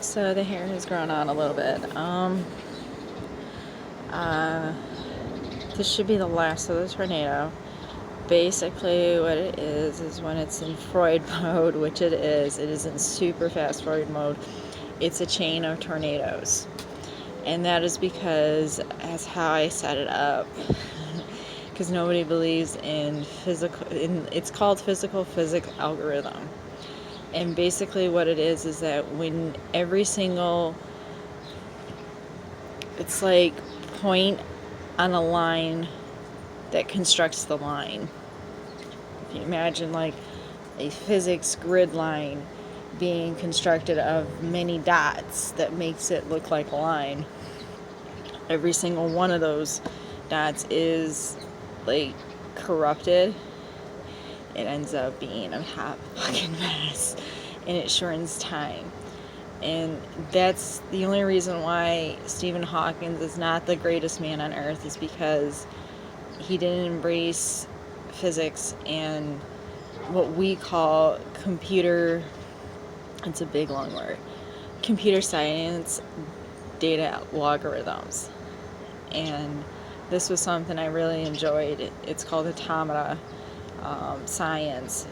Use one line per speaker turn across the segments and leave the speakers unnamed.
So the hair has grown on a little bit. This should be the last of the tornado. Basically what it is when it's in Freud mode, which it is in super fast forward mode, it's a chain of tornadoes. And that is because that's how I set it up. Because nobody believes in it's called physical physics algorithm. And basically what it is that when every single, it's like point on a line that constructs the line. If you imagine like a physics grid line being constructed of many dots that makes it look like a line, every single one of those dots is like corrupted. It ends up being a hot fucking mess, and it shortens time. And that's the only reason why Stephen Hawking is not the greatest man on earth, is because he didn't embrace physics and what we call it's a big long word, computer science data logarithms. And this was something I really enjoyed. It's called automata science.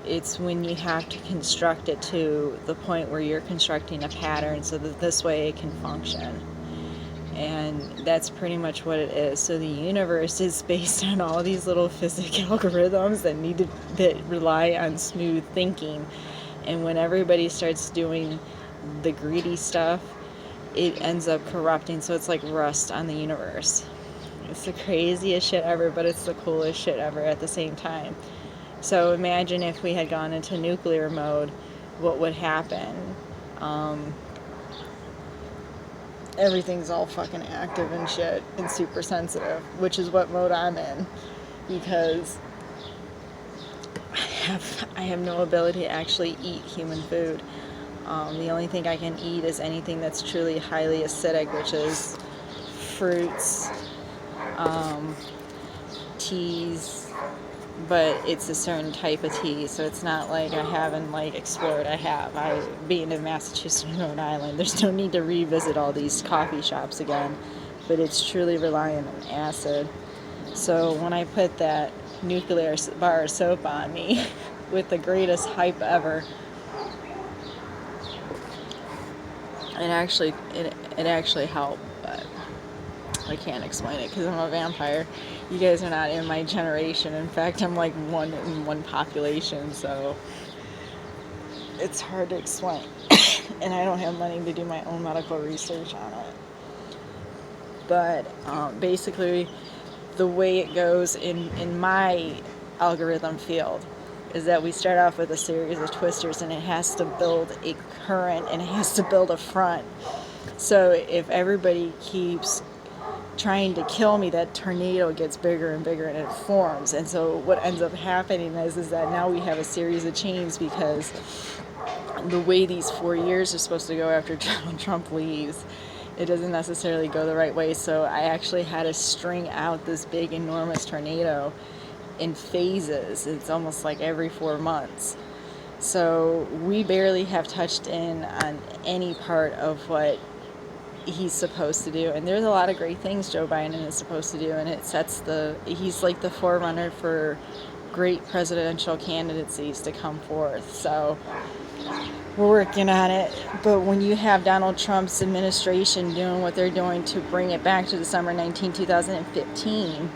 It's when you have to construct it to the point where you're constructing a pattern so that this way it can function. And that's pretty much what it is. So the universe is based on all these little physics algorithms that rely on smooth thinking. And when everybody starts doing the greedy stuff, it ends up corrupting. So it's like rust on the universe. It's the craziest shit ever, but it's the coolest shit ever at the same time. So imagine if we had gone into nuclear mode, what would happen? Everything's all fucking active and shit and super sensitive, which is what mode I'm in, because I have no ability to actually eat human food. The only thing I can eat is anything that's truly highly acidic, which is fruits, teas, but it's a certain type of tea, so it's not like I haven't explored. Being in Massachusetts and Rhode Island, there's no need to revisit all these coffee shops again, but it's truly reliant on acid. So when I put that nuclear bar of soap on me with the greatest hype ever, it actually helped, but I can't explain it because I'm a vampire. You guys are not in my generation. In fact, I'm like one in one population, so it's hard to explain. And I don't have money to do my own medical research on it. But basically, the way it goes in my algorithm field is that we start off with a series of twisters, and it has to build a current, and it has to build a front. So if everybody keeps trying to kill me, that tornado gets bigger and bigger, and it forms. And so what ends up happening is that now we have a series of chains, because the way these 4 years are supposed to go after Donald Trump leaves, it doesn't necessarily go the right way. So I actually had to string out this big enormous tornado in phases. It's almost like every 4 months. So we barely have touched in on any part of what he's supposed to do, and there's a lot of great things Joe Biden is supposed to do, and he's like the forerunner for great presidential candidacies to come forth. So we're working on it. But when you have Donald Trump's administration doing what they're doing to bring it back to December 19, 2015,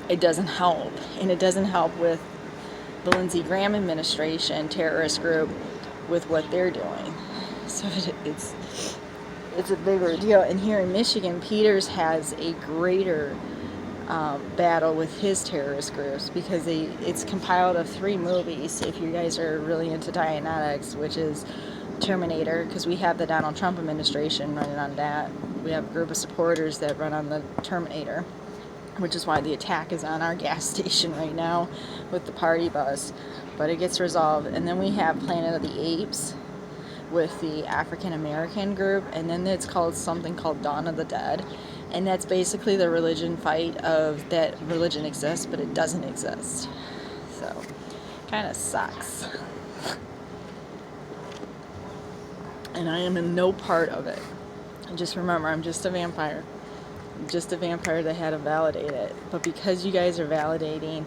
it doesn't help. And it doesn't help with the Lindsey Graham administration terrorist group with what they're doing. So it's a bigger deal. And here in Michigan, Peters has a greater battle with his terrorist groups, because it's compiled of 3 movies. If you guys are really into Dianetics, which is Terminator, because we have the Donald Trump administration running on that. We have a group of supporters that run on the Terminator, which is why the attack is on our gas station right now with the party bus. But it gets resolved. And then we have Planet of the Apes with the African American group, and then it's called something called Dawn of the Dead, and that's basically the religion fight of that religion exists, but it doesn't exist. So, kind of sucks. And I am in no part of it. And just remember, I'm just a vampire. I'm just a vampire that had to validate it. But because you guys are validating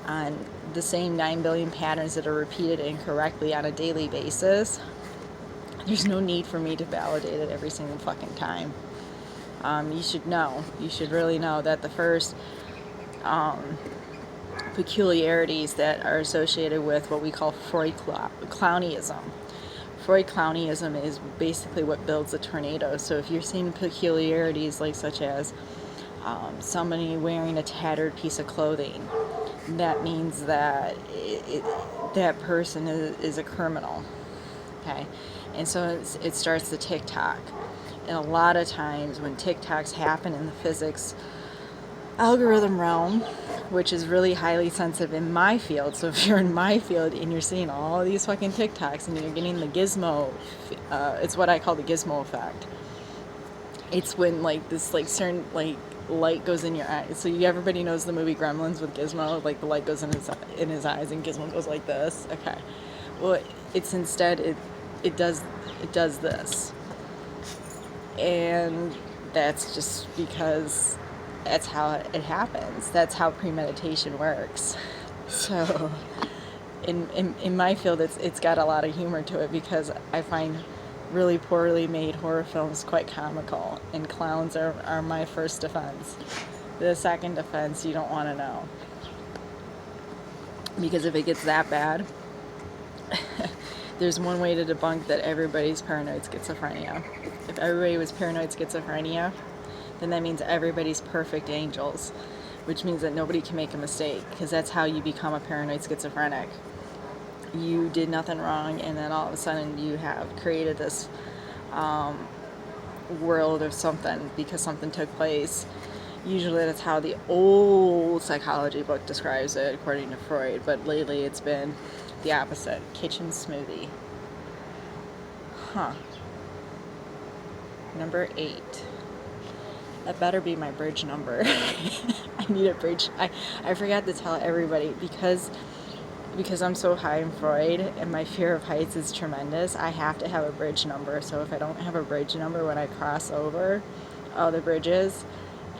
on the same 9 billion patterns that are repeated incorrectly on a daily basis, there's no need for me to validate it every single fucking time. You should know. You should really know that the first peculiarities that are associated with what we call Freud clownyism. Freud clownyism is basically what builds a tornado. So if you're seeing peculiarities like such as somebody wearing a tattered piece of clothing, that means that that person is a criminal. Okay, and so it starts the TikTok. And a lot of times when TikToks happen in the physics algorithm realm, which is really highly sensitive in my field. So if you're in my field and you're seeing all these fucking TikToks and you're getting the gizmo, it's what I call the gizmo effect. It's when like this like certain like light goes in your eyes. So everybody knows the movie Gremlins with Gizmo, like the light goes in his eyes and Gizmo goes like this. Okay, well it's instead it does this, and that's just because that's how it happens. That's how premeditation works. So in my field, it's got a lot of humor to it because I find really poorly made horror films quite comical, and clowns are my first defense. The second defense, you don't want to know, because if it gets that bad, there's one way to debunk that everybody's paranoid schizophrenia. If everybody was paranoid schizophrenia, then that means everybody's perfect angels, which means that nobody can make a mistake, because that's how you become a paranoid schizophrenic. You did nothing wrong, and then all of a sudden you have created this world of something because something took place. Usually that's how the old psychology book describes it, according to Freud, but lately it's been the opposite. Kitchen smoothie. Number 8. That better be my bridge number. I need a bridge. I forgot to tell everybody, because I'm so high in Freud and my fear of heights is tremendous, I have to have a bridge number. So if I don't have a bridge number when I cross over other bridges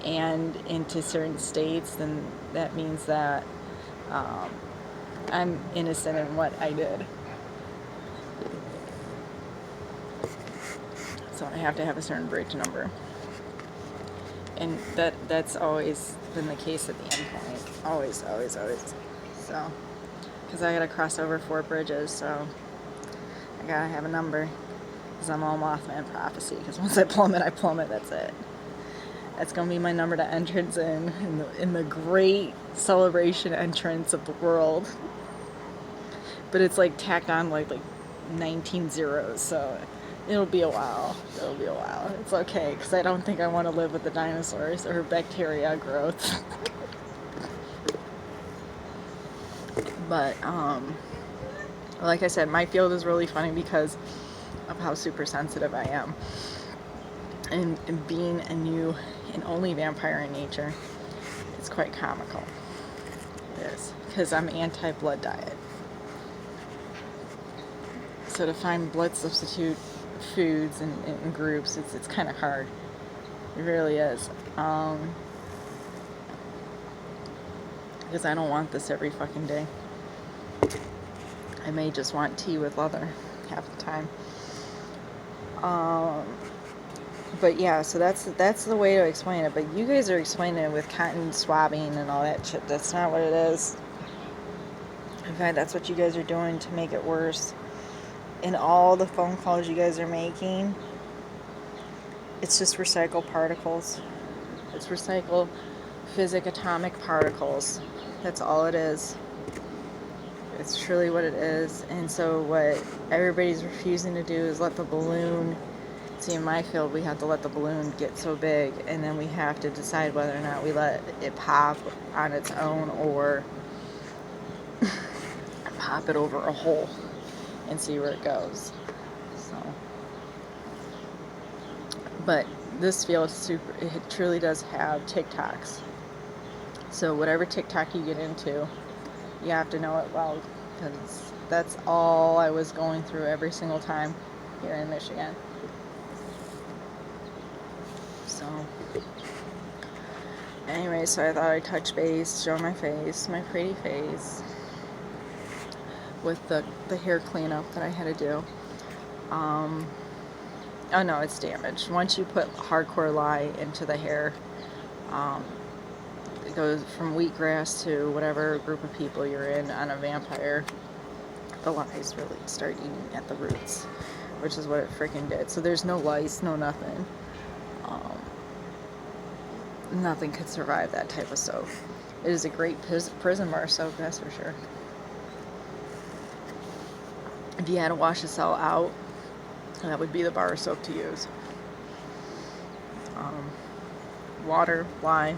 and into certain states, then that means that I'm innocent in what I did. So I have to have a certain bridge number. And that's always been the case at the end point. Always. So, because I gotta cross over 4 bridges, so I gotta have a number. Because I'm all Mothman prophecy. Because once I plummet, that's it. That's gonna be my number to entrance in the great celebration entrance of the world. But it's like tacked on like 19 zeros, so it'll be a while. It's okay, because I don't think I want to live with the dinosaurs or bacteria growth. But, like I said, my field is really funny because of how super sensitive I am. And being a new and only vampire in nature, it's quite comical. It is, because I'm anti-blood diet. So to find blood substitute foods and groups, it's kind of hard. It really is. Because I don't want this every fucking day. I may just want tea with leather half the time. But yeah, so that's the way to explain it. But you guys are explaining it with cotton swabbing and all that shit. That's not what it is. In fact, that's what you guys are doing to make it worse. In all the phone calls you guys are making, it's just recycled particles. It's recycled atomic particles. That's all it is. It's truly what it is. And so what everybody's refusing to do is let the balloon, see, in my field, we have to let the balloon get so big, and then we have to decide whether or not we let it pop on its own or pop it over a hole and see where it goes. So, but this field it truly does have TikToks. So whatever TikTok you get into, you have to know it well, because that's all I was going through every single time here in Michigan. So, anyway, so I thought I'd touch base, show my face, my pretty face, with the hair cleanup that I had to do. Oh no, it's damaged. Once you put hardcore lye into the hair, it goes from wheatgrass to whatever group of people you're in on a vampire. The lice really start eating at the roots, which is what it freaking did. So there's no lice, no nothing. Nothing could survive that type of soap. It is a great prison bar soap, that's for sure. If you had to wash this all out, that would be the bar soap to use. Water, lye,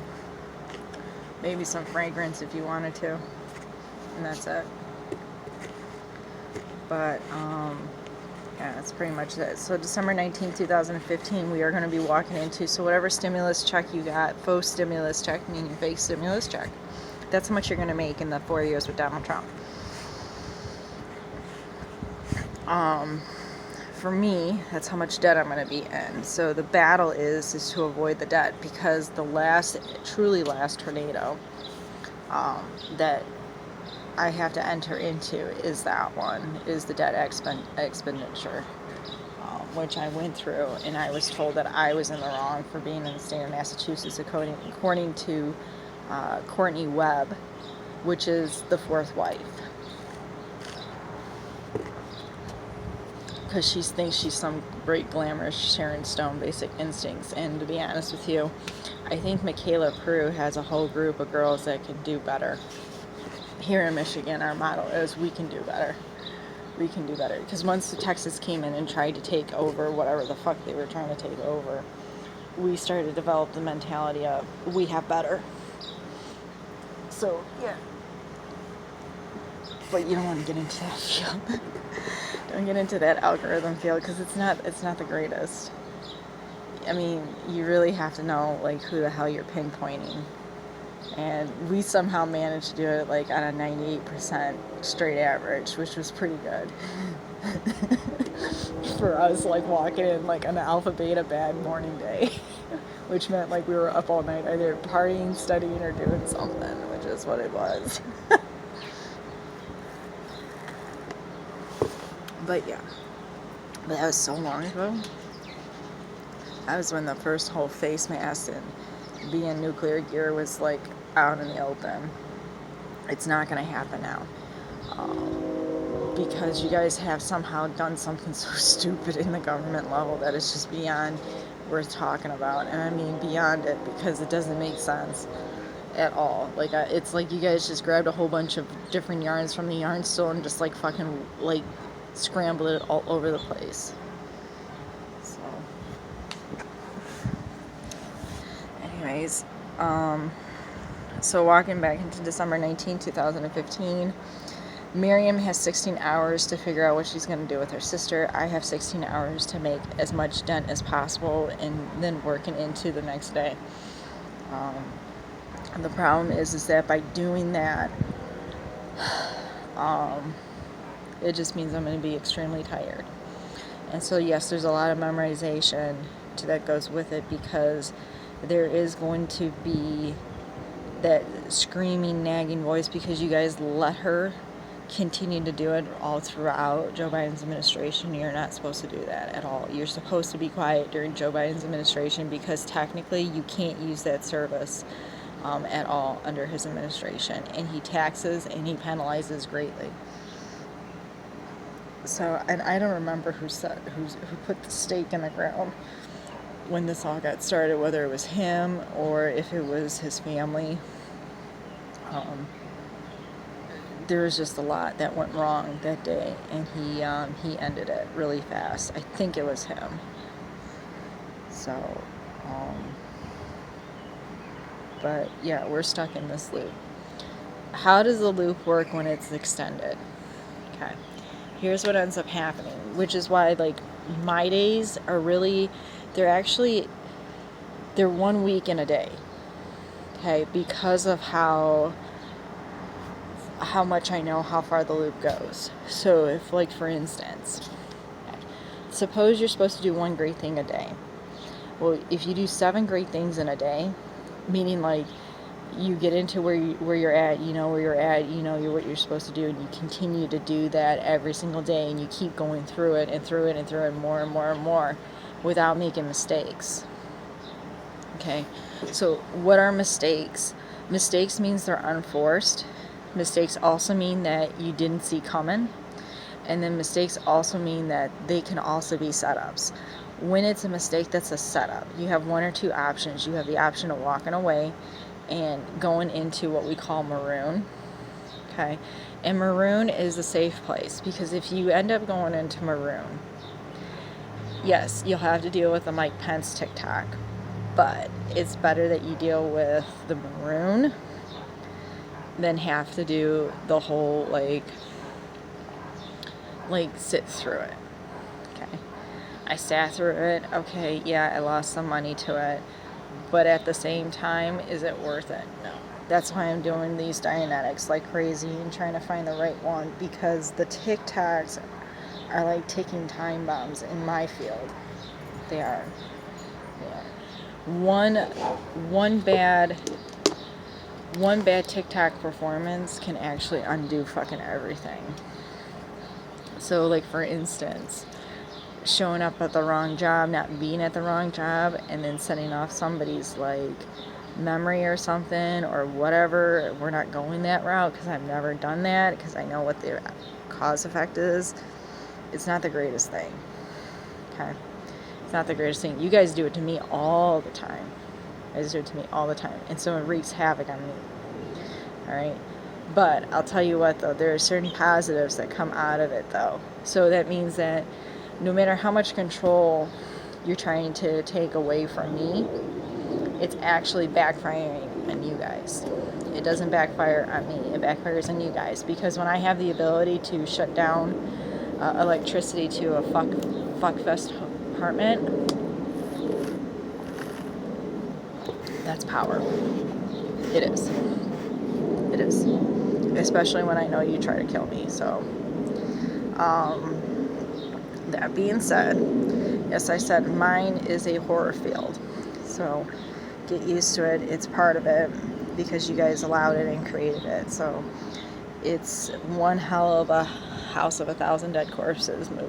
maybe some fragrance if you wanted to, and that's it. But yeah, that's pretty much it. So December 19th, 2015, we are going to be walking into, so whatever stimulus check you got, faux stimulus check, meaning fake stimulus check, that's how much you're going to make in the 4 years with Donald Trump. For me, that's how much debt I'm going to be in. So the battle is to avoid the debt, because the truly last tornado that I have to enter into is the debt expenditure, which I went through, and I was told that I was in the wrong for being in the state of Massachusetts, according to Courtney Webb, which is the fourth wife. Because she thinks she's some great glamorous Sharon Stone, Basic Instincts. And to be honest with you, I think Michaela Peru has a whole group of girls that can do better. Here in Michigan, our motto is we can do better. We can do better. Because once the Texas came in and tried to take over whatever the fuck they were trying to take over, we started to develop the mentality of we have better. So, yeah. But you don't want to get into that field. Don't get into that algorithm field, because it's not the greatest. I mean, you really have to know like who the hell you're pinpointing, and we somehow managed to do it like on a 98% straight average, which was pretty good for us, like walking in like an alpha beta bad morning day, which meant like we were up all night either partying, studying, or doing something, which is what it was. But yeah, but that was so long ago. That was when the first whole face mask and being nuclear gear was like out in the open. It's not going to happen now, because you guys have somehow done something so stupid in the government level that it's just beyond worth talking about. And I mean beyond it, because it doesn't make sense at all. Like it's like you guys just grabbed a whole bunch of different yarns from the yarn store and just like fucking like scramble it all over the place. So anyways, so walking back into December 19, 2015, Miriam has 16 hours to figure out what she's going to do with her sister. I have 16 hours to make as much dent as possible and then working into the next day. The problem is that by doing that, it just means I'm going to be extremely tired. And so yes, there's a lot of memorization that goes with it, because there is going to be that screaming, nagging voice, because you guys let her continue to do it all throughout Joe Biden's administration. You're not supposed to do that at all. You're supposed to be quiet during Joe Biden's administration, because technically you can't use that service at all under his administration. And he taxes and he penalizes greatly. So, and I don't remember who put the stake in the ground when this all got started, whether it was him or if it was his family. There was just a lot that went wrong that day, and he ended it really fast. I think it was him. So, but yeah, we're stuck in this loop. How does the loop work when it's extended? Okay. Here's what ends up happening, which is why, like, my days are really, they're 1 week in a day, okay, because of how much I know how far the loop goes. So if, like, for instance, suppose you're supposed to do one great thing a day. Well, if you do 7 great things in a day, meaning like you get into where you're at, you know where you're at, you know what you're supposed to do, and you continue to do that every single day, and you keep going through it and through it and through it more and more and more without making mistakes. Okay, so what are mistakes? Mistakes means they're unforced. Mistakes also mean that you didn't see coming. And then mistakes also mean that they can also be setups. When it's a mistake that's a setup, you have one or two options. You have the option of walking away and going into what we call maroon. Okay, and maroon is a safe place, because if you end up going into maroon, yes, you'll have to deal with the Mike Pence TikTok, but it's better that you deal with the maroon than have to do the whole like sit through it. Okay, I sat through it. Okay, yeah, I lost some money to it, but at the same time, is it worth it? No. That's why I'm doing these Dianetics like crazy and trying to find the right one, because the TikToks are like ticking time bombs in my field. They are. One bad TikTok performance can actually undo fucking everything. So, like, for instance, showing up at the wrong job, not being at the wrong job, and then setting off somebody's like memory or something or whatever. We're not going that route, because I've never done that, because I know what the cause effect is. It's not the greatest thing. Okay, it's not the greatest thing. You guys do it to me all the time. You guys do it to me all the time, and so it wreaks havoc on me. All right, but I'll tell you what, though, there are certain positives that come out of it, though. So that means that no matter how much control you're trying to take away from me, it's actually backfiring on you guys. It doesn't backfire on me. It backfires on you guys, because when I have the ability to shut down electricity to a fuckfest apartment, that's power. It is. It is. Especially when I know you try to kill me. So, that being said, yes, I said mine is a horror field. So, get used to it. It's part of it, because you guys allowed it and created it. So, it's one hell of a House of a Thousand Dead Corpses movie.